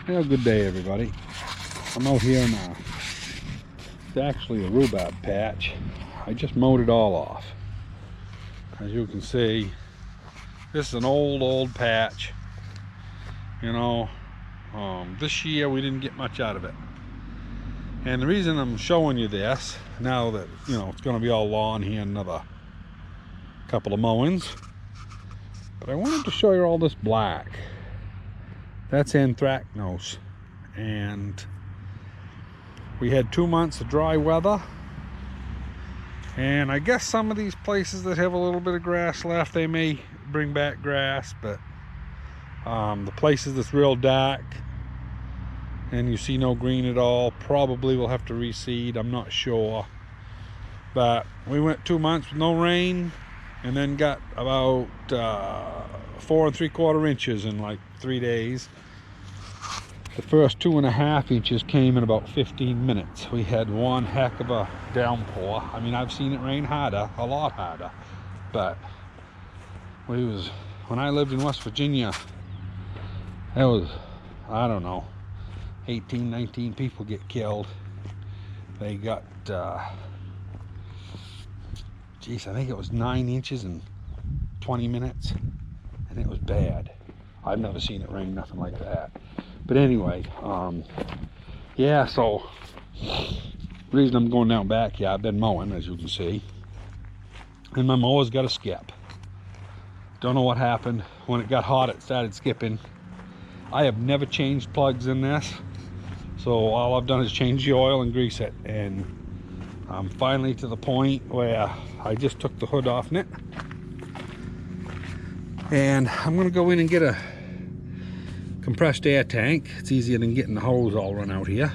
Well, good day, everybody. I'm out here in it's actually a rhubarb patch. I just mowed it all off. As you can see, this is an old patch. You know, this year we didn't get much out of it. And the reason I'm showing you this, now that, you know, it's going to be all lawn here in another couple of mowings, but I wanted to show you all this black. That's anthracnose. And we had 2 months of dry weather, and I guess some of these places that have a little bit of grass left, they may bring back grass, but the places that's real dark and you see no green at all probably will have to reseed. I'm not sure, but we went 2 months with no rain and then got about 4 3/4 inches in like 3 days. The first 2.5 inches came in about 15 minutes. We had one heck of a downpour. I mean, I've seen it rain harder, a lot harder, but when I lived in West Virginia, it was, I don't know, 18, 19 people get killed. They got, geez, I think it was 9 inches in 20 minutes, and it was bad. I've never seen it rain nothing like that. But anyway, yeah, so the reason I'm going down back here, I've been mowing, as you can see, and my mower's got a skip. Don't know what happened. When it got hot, it started skipping. I have never changed plugs in this, so all I've done is change the oil and grease it, and I'm finally to the point where I just took the hood off it, and I'm gonna go in and get a compressed air tank. It's easier than getting the hose all run out here.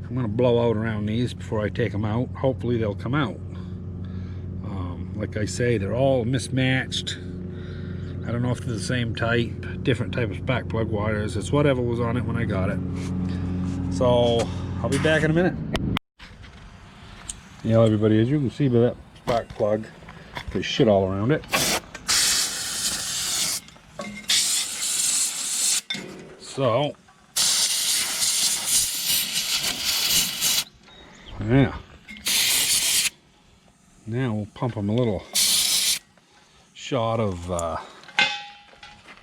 I'm going to blow out around these before I take them out. Hopefully they'll come out. Like I say, they're all mismatched. I don't know if they're the same type, different type of spark plug wires. It's whatever was on it when I got it. So I'll be back in a minute. Yeah, everybody, as you can see by that spark plug, there's shit all around it. So, yeah, now we'll pump them a little shot of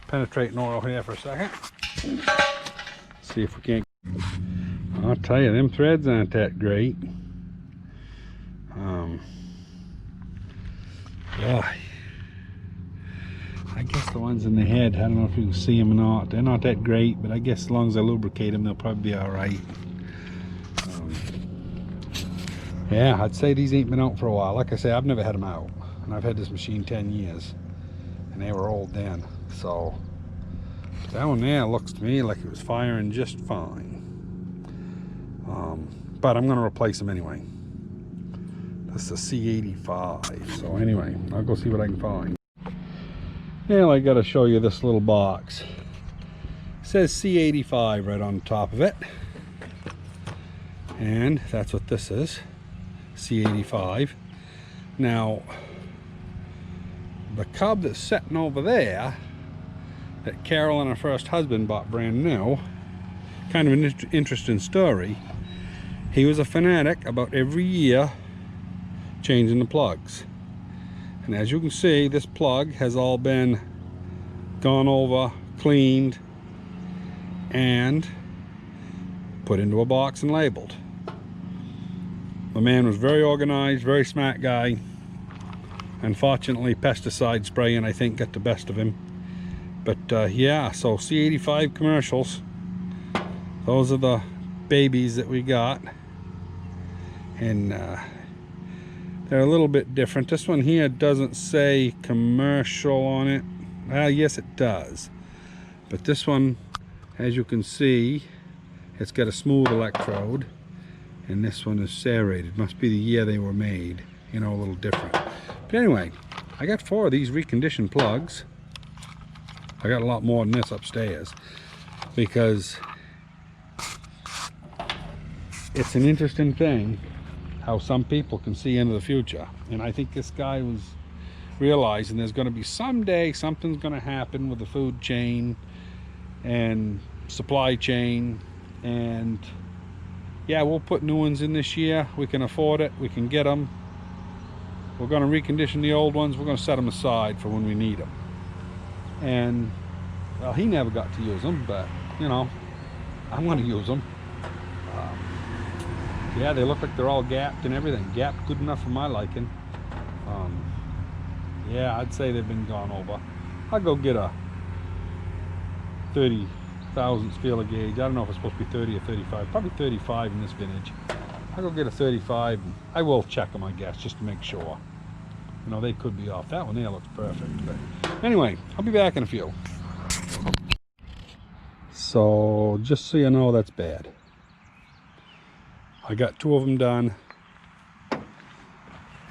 penetrating oil here for a second. See if we can't. I'll tell you, them threads aren't that great. Yeah. I guess the ones in the head, I don't know if you can see them or not, they're not that great, but I guess as long as I lubricate them, they'll probably be all right. Yeah, I'd say these ain't been out for a while. Like I say, I've never had them out, and I've had this machine 10 years, and they were old then. So that one there looks to me like it was firing just fine. But I'm going to replace them anyway. This is a C85. So anyway, I'll go see what I can find. Now I got to show you this little box. It says C85 right on the top of it, and that's what this is, C85. Now the cub that's sitting over there that Carol and her first husband bought brand new, kind of an interesting story. He was a fanatic about every year changing the plugs. And as you can see, this plug has all been gone over, cleaned, and put into a box and labeled. The man was very organized, very smart guy. Unfortunately, pesticide spraying, I think, got the best of him. But yeah, so C85 commercials. Those are the babies that we got. And they're a little bit different. This one here doesn't say commercial on it. Well, yes it does. But this one, as you can see, it's got a smooth electrode. And this one is serrated. Must be the year they were made. You know, a little different. But anyway, I got 4 of these reconditioned plugs. I got a lot more than this upstairs. Because it's an interesting thing how some people can see into the future, and I think this guy was realizing there's going to be someday something's going to happen with the food chain, and supply chain, and yeah, we'll put new ones in this year. We can afford it, we can get them. We're going to recondition the old ones. We're going to set them aside for when we need them. And well, he never got to use them, but you know, I'm going to use them. Yeah, they look like they're all gapped and everything. Gapped good enough for my liking. Yeah, I'd say they've been gone over. I'll go get a 30 thousandths feeler gauge. I don't know if it's supposed to be 30 or 35. Probably 35 in this vintage. I'll go get a 35. I will check them, I guess, just to make sure. You know, they could be off. That one there looks perfect. But anyway, I'll be back in a few. So, just so you know, that's bad. I got 2 of them done.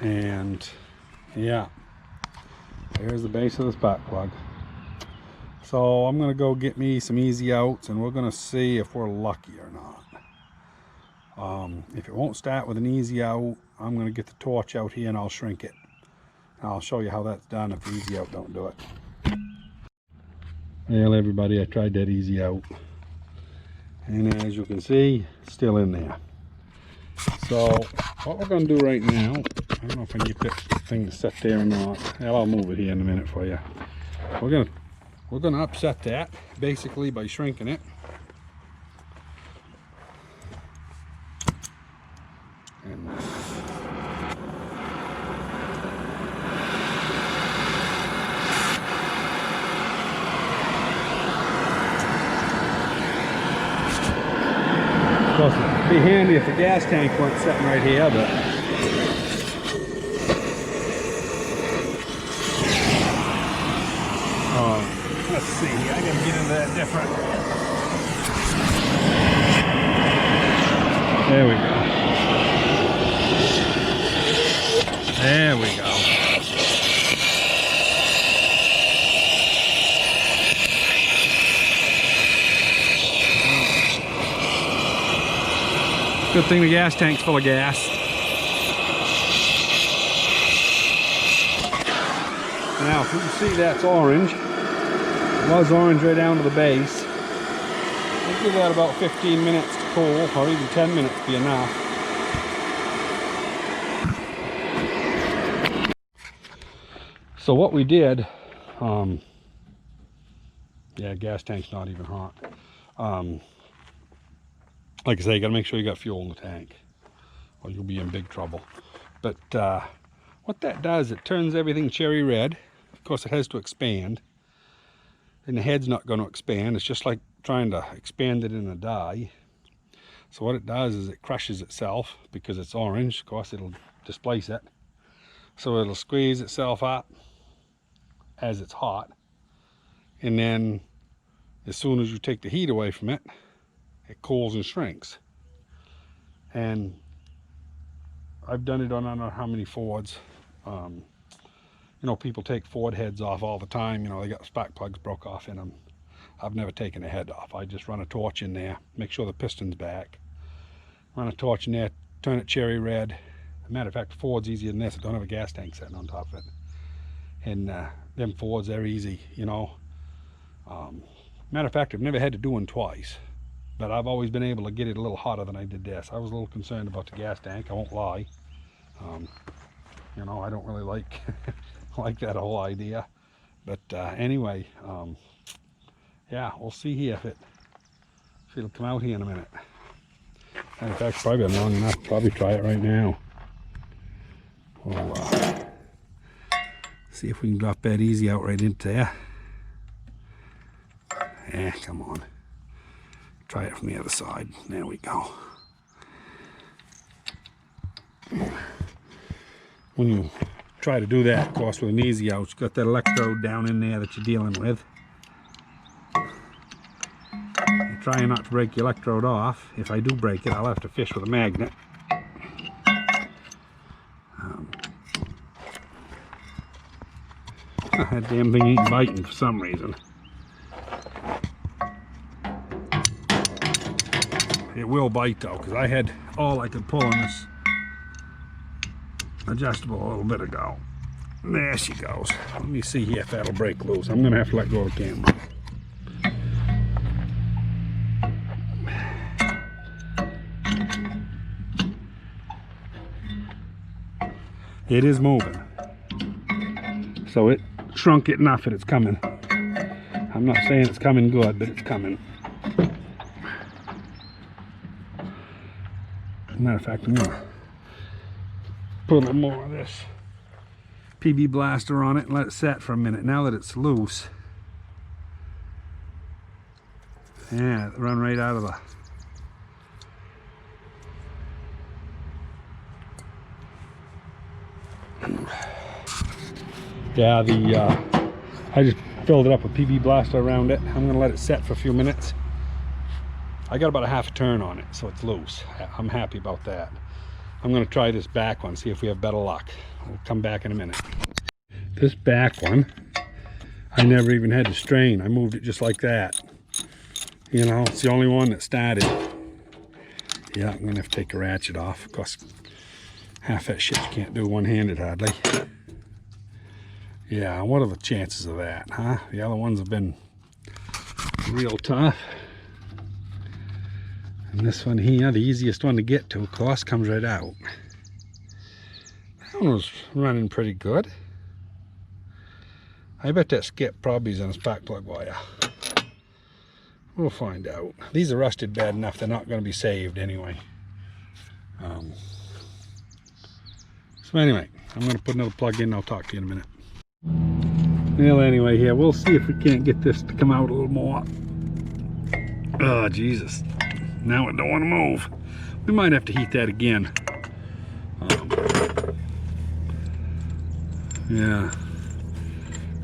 And, yeah. Here's the base of the spark plug. So, I'm going to go get me some easy outs, and we're going to see if we're lucky or not. If it won't start with an easy out, I'm going to get the torch out here and I'll shrink it. I'll show you how that's done if the easy out don't do it. Well, everybody, I tried that easy out, and as you can see, it's still in there. So what we're going to do right now, I don't know if I can get that thing set there or not. Well, I'll move it here in a minute for you. We're going to upset that basically by shrinking it. And of course, it'd be handy if the gas tank weren't sitting right here, but let's see, I gotta get into that different. There we go. There we go. Good thing the gas tank's full of gas. Now, if you can see, that's orange. It was orange right down to the base. We'll give that about 15 minutes to cool, or even 10 minutes be enough. So what we did, yeah, gas tank's not even hot. Like I say, you gotta make sure you got fuel in the tank, or you'll be in big trouble. But what that does, it turns everything cherry red. Of course, it has to expand, and the head's not going to expand. It's just like trying to expand it in a die. So what it does is it crushes itself because it's orange. Of course, it'll displace it, so it'll squeeze itself up as it's hot, and then as soon as you take the heat away from it, it cools and shrinks. And I've done it on I don't know how many Fords. You know, people take Ford heads off all the time. You know, they got spark plugs broke off in them. I've never taken a head off. I just run a torch in there, make sure the piston's back, run a torch in there, turn it cherry red. As a matter of fact, Ford's easier than this. I don't have a gas tank sitting on top of it. And them Fords, they're easy, you know. Matter of fact, I've never had to do one twice, but I've always been able to get it a little hotter than I did this. I was a little concerned about the gas tank, I won't lie. You know, I don't really like like that whole idea. But anyway, yeah, we'll see here if it'll come out here in a minute. And in fact, it's probably been long enough. Probably try it right now. We'll see if we can drop that easy out right into there. Yeah, come on. Try it from the other side. There we go. When you try to do that, of course, with an easy out, you've got that electrode down in there that you're dealing with. You're trying not to break the electrode off. If I do break it, I'll have to fish with a magnet. That damn thing ain't biting for some reason. It will bite though, because I had all I could pull on this adjustable a little bit ago. There she goes. Let me see here if that'll break loose. I'm gonna have to let go of the camera. It is moving. So it shrunk it enough that it's coming. I'm not saying it's coming good, but it's coming. Matter of fact, I'm gonna put a little more of this PB blaster on it and let it set for a minute. Now that it's loose, yeah, it run right out of the I just filled it up with PB blaster around it. I'm gonna let it set for a few minutes. I got about a half a turn on it, so it's loose. I'm happy about that. I'm gonna try this back one, see if we have better luck. We'll come back in a minute. This back one, I never even had to strain. I moved it just like that. You know, it's the only one that started. Yeah, I'm gonna have to take a ratchet off. Of course, half that shit you can't do one-handed hardly. Yeah, what are the chances of that, huh? The other ones have been real tough. And this one here, the easiest one to get to, of course, comes right out. That one was running pretty good. I bet that skip probably is on a spark plug wire. We'll find out. These are rusted bad enough, they're not going to be saved anyway. So anyway, I'm going to put another plug in and I'll talk to you in a minute. Well, anyway, here, we'll see if we can't get this to come out a little more. Oh, Jesus. Now it don't want to move. We might have to heat that again. Yeah.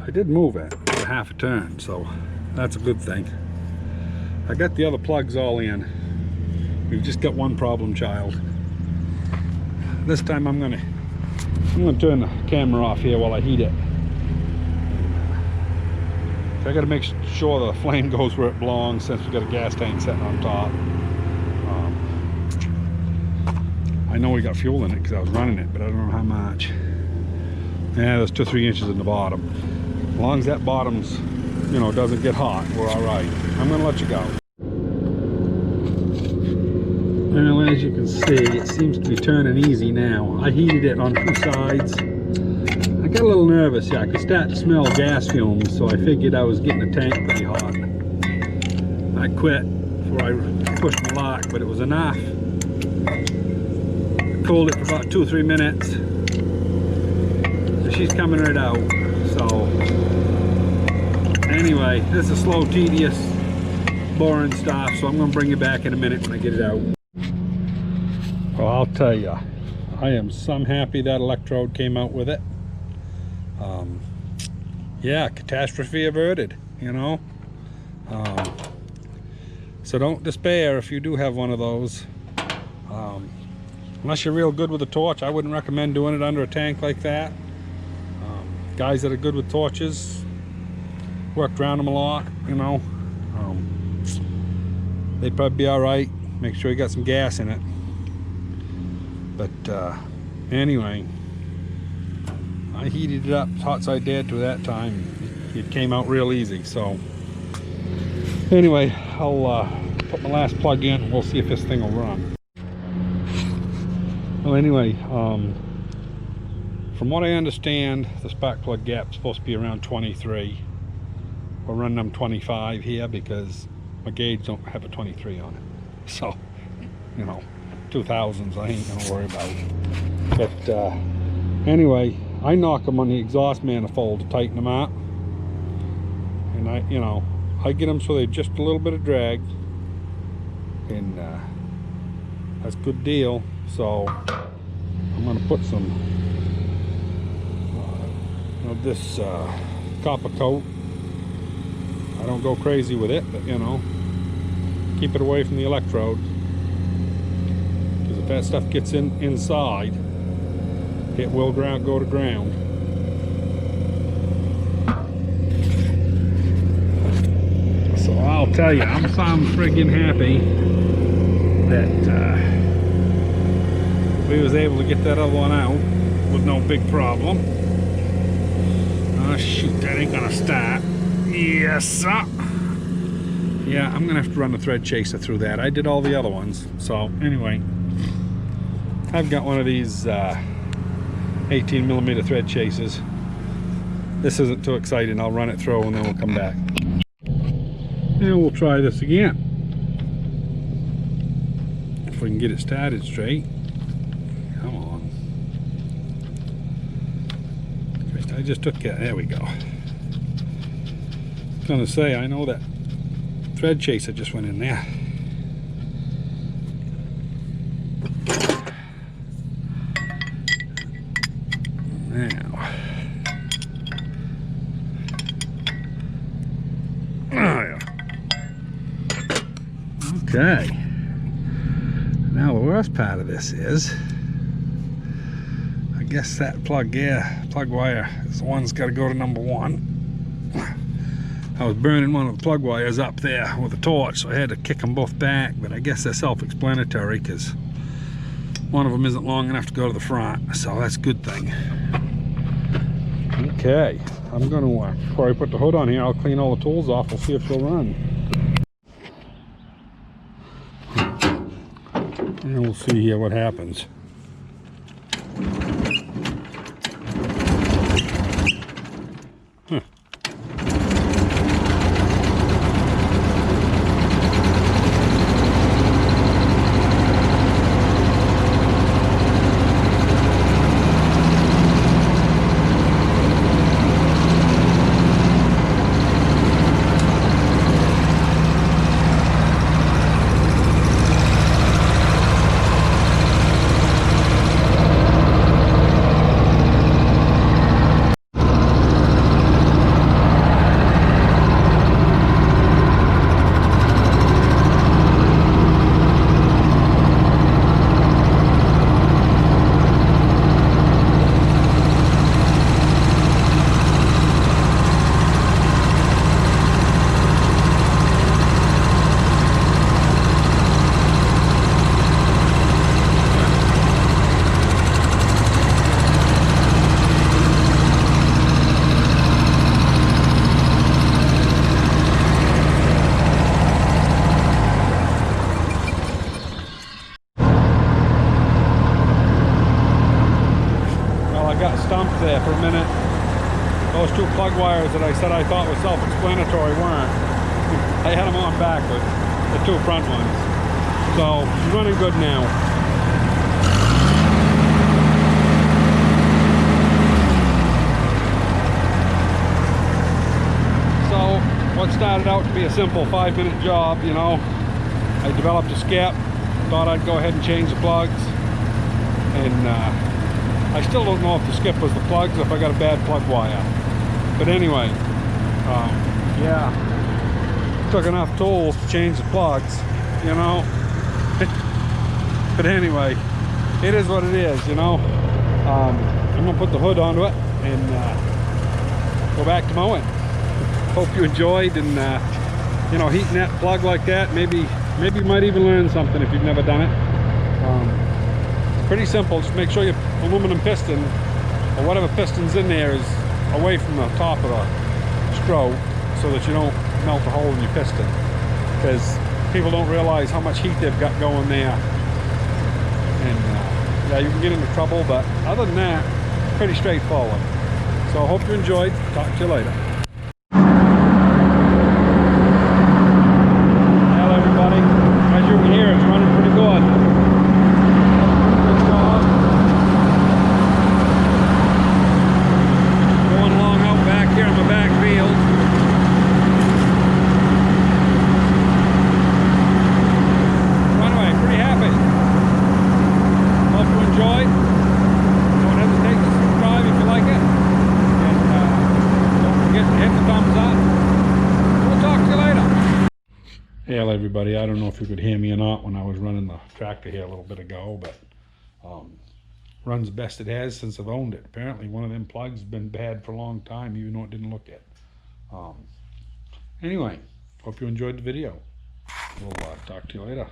I did move it for half a turn, so that's a good thing. I got the other plugs all in. We've just got one problem child. This time I'm gonna turn the camera off here while I heat it. So I gotta make sure the flame goes where it belongs, since we've got a gas tank sitting on top. I know we got fuel in it because I was running it, but I don't know how much. Yeah, there's 2-3 inches in the bottom. As long as that bottom's, you know, doesn't get hot, we're all right. I'm gonna let you go. Well, as you can see, it seems to be turning easy now. I heated it on 2 sides. I got a little nervous. Yeah, I could start to smell gas fumes, so I figured I was getting the tank pretty hot. I quit before I pushed my lock, but it was enough. I cooled it for about 2 or 3 minutes. So she's coming right out. So anyway, this is slow, tedious, boring stuff, so I'm going to bring you back in a minute when I get it out. Well, I'll tell you, I am some happy that electrode came out with it. Yeah, catastrophe averted, you know. So don't despair if you do have one of those. Unless you're real good with a torch, I wouldn't recommend doing it under a tank like that. Guys that are good with torches, worked around them a lot, you know. They'd probably be all right. Make sure you got some gas in it. But anyway, I heated it up hot side dead to that time. It came out real easy. So anyway, I'll put my last plug in. We'll see if this thing will run. Well, anyway, from what I understand, the spark plug gap is supposed to be around 23. We're running them 25 here because my gauge don't have a 23 on it. So, you know, 2000s I ain't gonna worry about. But anyway, I knock them on the exhaust manifold to tighten them out, and I get them so they just a little bit of drag, and that's a good deal. So I'm gonna put some of this copper coat. I don't go crazy with it, but you know, keep it away from the electrode. If that stuff gets inside, it will go to ground. So I'll tell you, I'm friggin' happy that we was able to get that other one out with no big problem. Oh shoot, that ain't gonna start. Yes, sir. Yeah, I'm gonna have to run the thread chaser through that. I did all the other ones. So anyway, I've got one of these 18mm thread chasers. This isn't too exciting. I'll run it through and then we'll come back. And we'll try this again. If we can get it started straight. Come on. I just took it. There we go. I was gonna say, I know that thread chaser just went in there. Now. Oh, yeah. Okay. Now the worst part of this is, I guess that plug wire is the one's got to go to number 1. I was burning one of the plug wires up there with a torch, so I had to kick them both back, but I guess they're self-explanatory because one of them isn't long enough to go to the front, so that's a good thing. Okay, I'm going to, before I put the hood on here, I'll clean all the tools off. We'll see if she'll run. And we'll see here what happens. Huh. Stumped there for a minute. Those 2 plug wires that I said I thought were self-explanatory weren't. I had them on backwards, the 2 front ones. So, running good now. So, what started out to be a simple 5-minute job, you know, I developed a skip, thought I'd go ahead and change the plugs, and I still don't know if the skip was the plugs or if I got a bad plug wire. But anyway, yeah, took enough tools to change the plugs, you know. But anyway, it is what it is, you know. I'm gonna put the hood onto it and go back to mowing. Hope you enjoyed, and you know, heating that plug like that, maybe you might even learn something if you've never done it. Pretty simple. Just make sure your aluminum piston or whatever piston's in there is away from the top of the stroke so that you don't melt a hole in your piston, because people don't realize how much heat they've got going there, and yeah, you can get into trouble. But other than that, pretty straightforward. So I hope you enjoyed. Talk to you later. Hello everybody, as you can hear, it's running pretty good. Here in my back field. Anyway, pretty happy. Hope you enjoyed. Don't hesitate to subscribe if you like it. And don't forget to hit the thumbs up. We'll talk to you later. Hey everybody, I don't know if you could hear me or not when I was running the tractor here a little bit ago, but runs the best it has since I've owned it. Apparently one of them plugs has been bad for a long time, even though it didn't look it. Anyway, hope you enjoyed the video. We'll talk to you later.